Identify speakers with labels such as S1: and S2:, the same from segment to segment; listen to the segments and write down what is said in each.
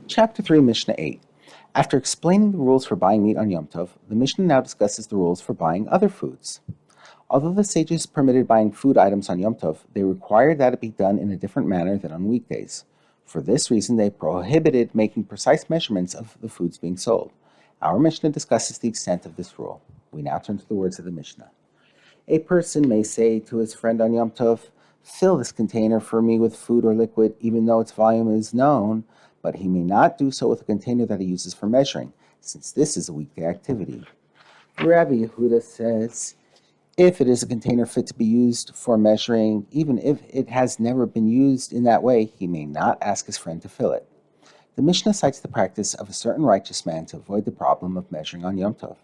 S1: Chapter 3, Mishnah 8. After explaining the rules for buying meat on Yom Tov, the Mishnah now discusses the rules for buying other foods. Although the sages permitted buying food items on Yom Tov, they required that it be done in a different manner than on weekdays. For this reason, they prohibited making precise measurements of the foods being sold. Our Mishnah discusses the extent of this rule. We now turn to the words of the Mishnah. A person may say to his friend on Yom Tov, "Fill this container for me with food or liquid, even though its volume is known," but he may not do so with a container that he uses for measuring, since this is a weekday activity. Rabbi Yehuda says, if it is a container fit to be used for measuring, even if it has never been used in that way, he may not ask his friend to fill it. The Mishnah cites the practice of a certain righteous man to avoid the problem of measuring on Yom Tov.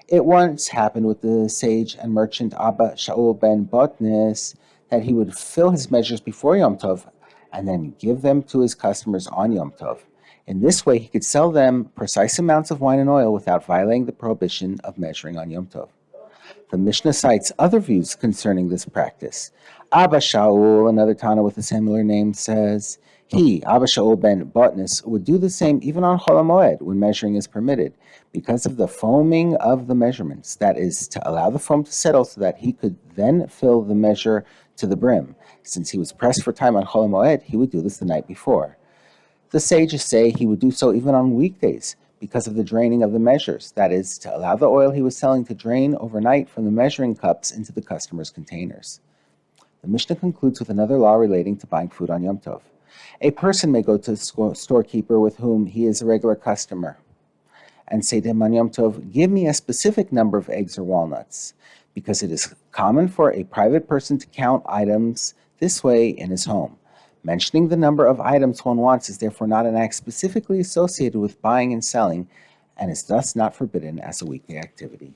S1: It once happened with the sage and merchant Abba Shaul ben Botnis that he would fill his measures before Yom Tov and then give them to his customers on Yom Tov. In this way, he could sell them precise amounts of wine and oil without violating the prohibition of measuring on Yom Tov. The Mishnah cites other views concerning this practice. Abba Shaul, another Tana with a similar name, says, he, Abba Shaul ben Botnis, would do the same even on Chol HaMoed when measuring is permitted, because of the foaming of the measurements, that is, to allow the foam to settle so that he could then fill the measure to the brim. Since he was pressed for time on Chol HaMoed, he would do this the night before. The sages say he would do so even on weekdays, because of the draining of the measures, that is, to allow the oil he was selling to drain overnight from the measuring cups into the customer's containers. The Mishnah concludes with another law relating to buying food on Yom Tov. A person may go to the storekeeper with whom he is a regular customer and say to him on Yom Tov, "Give me a specific number of eggs or walnuts," because it is common for a private person to count items this way in his home. Mentioning the number of items one wants is therefore not an act specifically associated with buying and selling, and is thus not forbidden as a weekday activity.